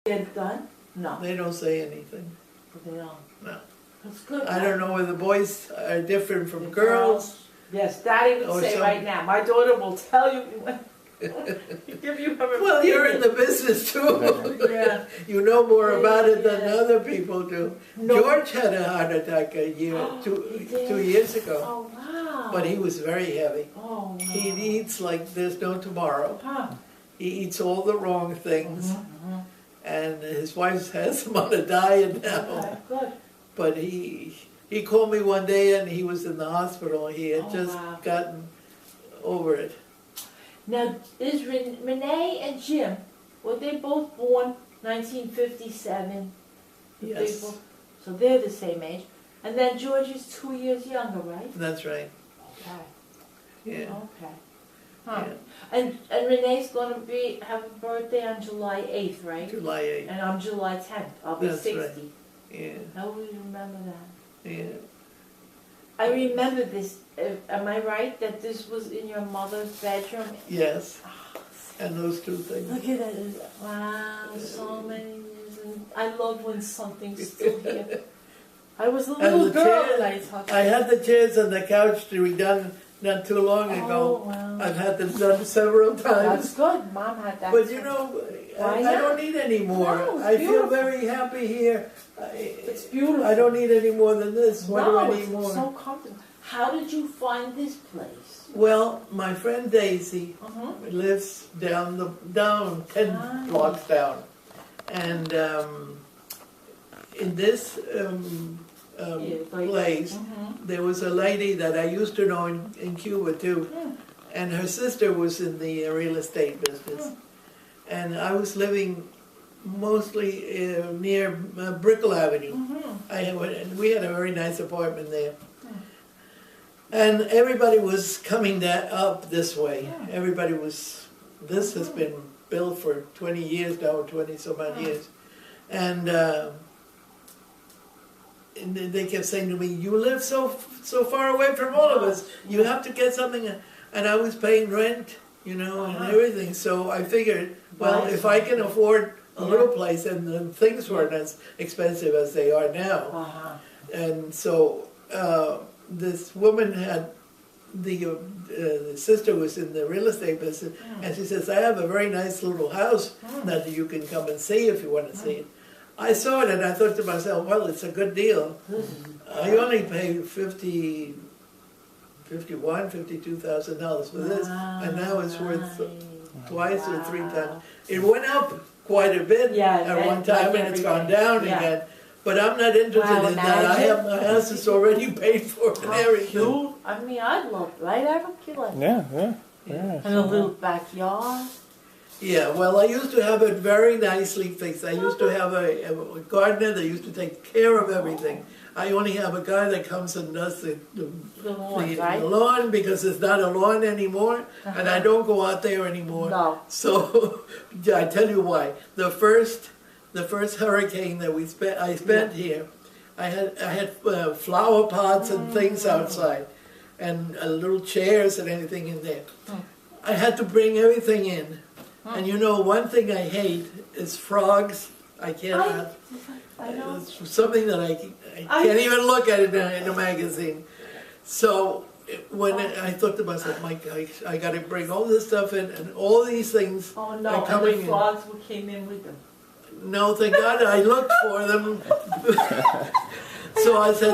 Get it done? No, They don't say anything. they don't. No. That's good. I don't know whether boys are different from The girls. Yes, Daddy Or would say some- right now, my daughter will tell you when, give you her Well, you're in the opinion. business too. Yeah. You know more about it than Yeah. other people do. No. George had a heart attack a year, He did? 2 years ago, Oh, wow. but he was very heavy. Oh, wow. He eats like there's no tomorrow. Huh. He eats all the wrong things, Mhm. and his wife has him on a diet now. Okay, good. But he called me one day and he was in the hospital. He had Oh, just wow. gotten over it. Now, is Renee and Jim, were they both born 1957? Yes, So they're the same age. And then George is 2 years younger, right? that's right. Okay. Yeah. Okay. Huh. Yeah. And Renee's gonna have a birthday on July 8th, right? July 8th. And I'm July 10th. I'll be That's 60. right. Yeah, I always remember that. yeah. I remember this. Am I right that this was in your mother's bedroom? Yes, Oh, and those two things. look at that. Wow, so many years. And I love when something's still here. I was a little the girl chair- and I touched I had the chairs on the couch to be done not too long Oh, ago. wow. I've had them done several That's times. good. Mom had that. But you know, Why I not? don't need any more. No, it's I feel beautiful. very happy here. It's beautiful. I don't need any more than this. What do I No, need it's more? so comfortable. How did you find this place? Well, my friend Daisy Uh-huh. lives down 10 Ah. blocks down, and in this Yeah, like- place, there was a lady that I used to know in Cuba too, and her sister was in the real estate business, and I was living mostly near Brickell Avenue. And we had a very nice apartment there. And everybody was coming up this way. Everybody was, this has been built for 20 years now, 20 some odd years. And they kept saying to me, you live so far away from all of us, you have to get something. And I was paying rent, you know, and everything. So I figured, well, if I can afford a little place, and the things weren't as expensive as they are now. And so this woman had, the sister was in the real estate business, and she says, I have a very nice little house that you can come and see if you want to see it. I saw it and I thought to myself, well, it's a good deal. I only paid $52,000 for this, and now it's worth twice or three times. It went up quite a bit at one time, and it's gone down again. But I'm not interested in that. I have my house is already paid for and everything. I mean, I'd love it, right? I don't feel like Yeah. And a little backyard. Yeah, well, I used to have it very nicely fixed. I used to have a gardener that used to take care of everything. I only have a guy that comes and does the lawn, right? lawn, because it's not a lawn anymore, and I don't go out there anymore. No. So I tell you why. The first hurricane that I spent here, I had flower pots and things outside, and little chairs and anything in there. I had to bring everything in. And you know, one thing I hate is frogs. I cannot. I know. It's something that I can't even look at it in a magazine. So when I thought to myself, my God, I got to bring all this stuff in, and all these things Oh no, are and coming the frogs came in with them. in. No, thank God I looked for them. So I said,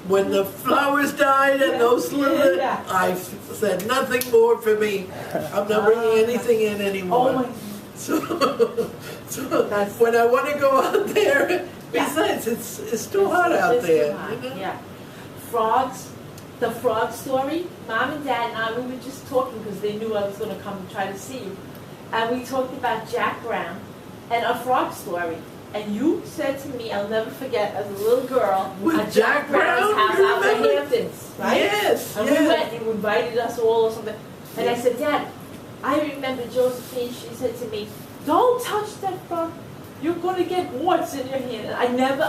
when the flowers died and those little, I said nothing more for me. I'm not bringing anything in anymore. Oh my. So when I want to go out there, besides it's too hot out there. Too hot, You know? Yeah. Frogs, the frog story, Mom and Dad and I, we were just talking because they knew I was going to come and try to see you. And we talked about Jack Brown and a frog story. And you said to me, I'll never forget, as a little girl, With at Jack Brown's Brown? house You out in remember? Hamptons, right? Yes, And yes. we went, you invited us all or something. And I said, Dad, I remember Josephine, she said to me, don't touch that frog. You're going to get warts in your hand. And I remember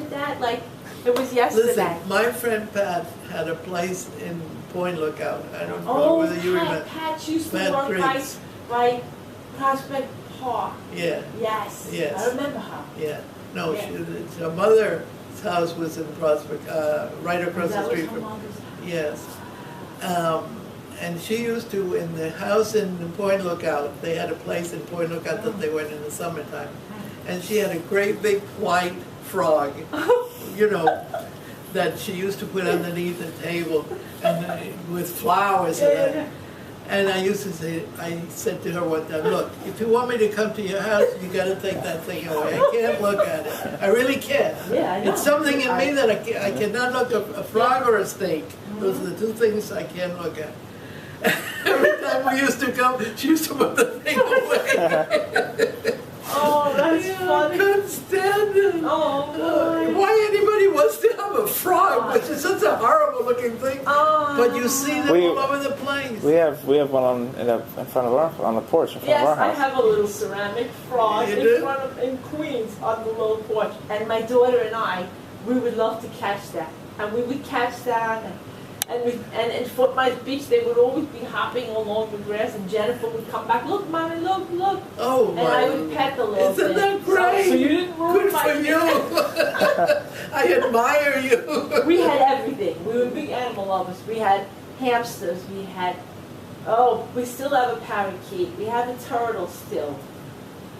that like it was yesterday. Listen, my friend Pat had a place in Point Lookout. I don't know whether you remember. Pat used to Pat work Briggs. by Prospect Park. Yeah, Yes. Yes. I remember her. yeah. No, Yeah. her mother's house was in Prospect, right across the That was street her from. mother's house. Yes. And she used to, in the house in Point Lookout, they had a place in Point Lookout that they went in the summertime. And she had a great big white frog, you know, that she used to put underneath the table and with flowers in it. And I used to say, I said to her one time, look, if you want me to come to your house, you gotta take that thing away. I can't look at it. I really can't. Yeah, I know. It's something in me that I cannot look at a frog or a snake. Those are the two things I can't look at. Every time we used to come, she used to put the thing away. Oh, that's I funny. couldn't stand it. Oh, boy. Why anybody wants to have a frog, which is such a horrible looking thing, Oh. but you see them We- all over the place. We have one in front of our on the porch in front Yes, of our I house. have a little ceramic frog You do? in Queens on the little porch. And my daughter and I, we would love to catch that. And we would catch that. And in Fort Myers Beach, they would always be hopping along the grass, and Jennifer would come back, look, Mommy, look, look. Oh And I would my, pet the little isn't thing. that great? So you didn't ruin Good my for you. I admire you. We had everything. We were big animal lovers. We had hamsters. We had, we still have a parakeet. We have a turtle still.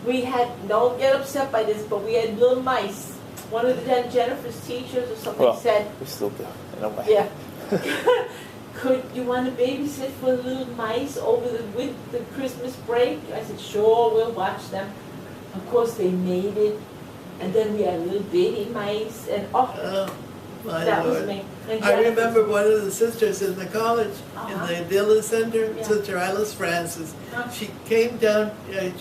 We had, don't get upset by this, but we had little mice. One of Jennifer's teachers or something Well, said, we still do in a way. yeah, could you want to babysit for little mice over the Christmas break? I said, sure, we'll watch them. Of course, they made it. And then we had little baby mice, and Oh, my that was Lord. me. And I Jennifer- remember one of the sisters in the college, Uh-huh. in the Dillon Center, Yeah. Sister Alice Francis. Huh. She came down,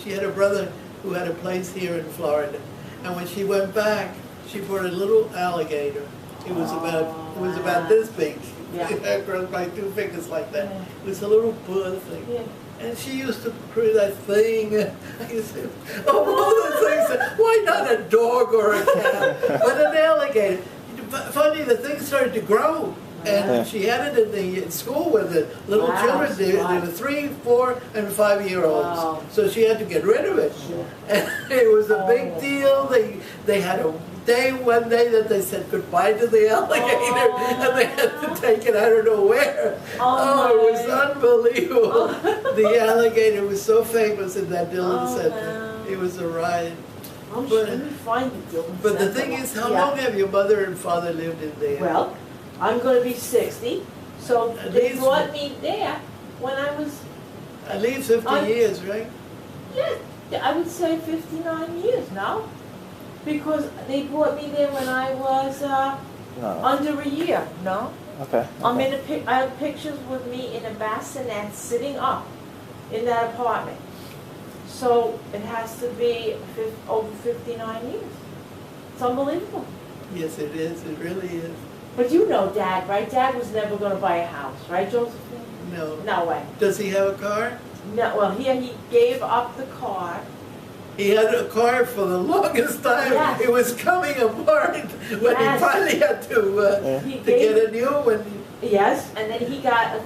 she had a brother who had a place here in Florida. And when she went back, she brought a little alligator. It was about this big. Yeah. Across my two fingers like that. Yeah. It was a little bird thing. Yeah. And she used to create that thing. I said, of all the things, why not a dog or a cat, but an alligator? Funny, the thing started to grow. Yeah. And she had it in school with the little Wow, children. They right. were 3, 4, and 5-year-olds. Wow. So she had to get rid of it. Sure. And it was a Oh. big deal. They had one day that they said goodbye to the alligator, Oh. and they had to take it I don't know where. Oh, It was my. unbelievable. The alligator was so famous in that Dillon Oh, Center. wow. It was a ride. I'm But- sure we find the Dillon But the Center. thing is, how Yeah. long have your mother and father lived in there? Well, I'm going to be 60, so At they least- brought me there when I was, At least 50 I- years, right? yeah, I would say 59 years now. Because they brought me there when I was No. under a year, no? Okay. I'm okay. in I have pictures with me in a bassinet sitting up in that apartment. So it has to be over 59 years. It's unbelievable. Yes, it is. It really is. But you know Dad, right? Dad was never going to buy a house, right, Josephine? No. No way. Does he have a car? No, well, here he gave up the car. He had a car for the longest time. Yes. It was coming apart when Yes. he finally had to He get a new one. Yes, and then he got,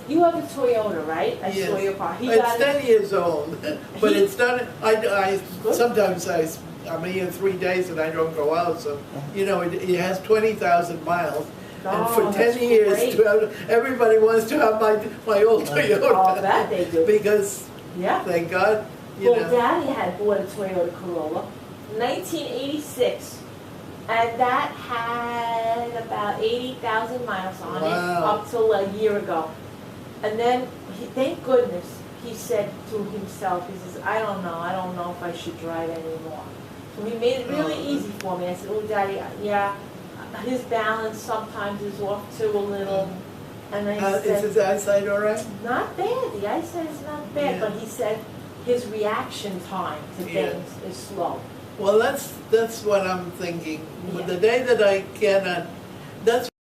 you have a Toyota, right? I Yes. saw your car. He It's got 10 years old, but He- it's not. I Good. sometimes I'm here 3 days and I don't go out, so it has 20,000 miles. And for Oh, 10 that's years, great. everybody wants to have my old Toyota. Oh, that they do. Because Yeah. thank God, you Well, know. Daddy had bought a Toyota Corolla, 1986, and that had about 80,000 miles on it Wow. up till a year ago. And then, thank goodness, he said to himself, he says, I don't know if I should drive anymore. So he made it really Oh. easy for me. I said, oh, Daddy, yeah, his balance sometimes is off too a little. And I Is said, his eyesight all right? not bad. The eyesight is not bad, Yeah. but he said his reaction time to Yeah. things is slow. Well, that's what I'm thinking. Yeah. The day that I cannot, that's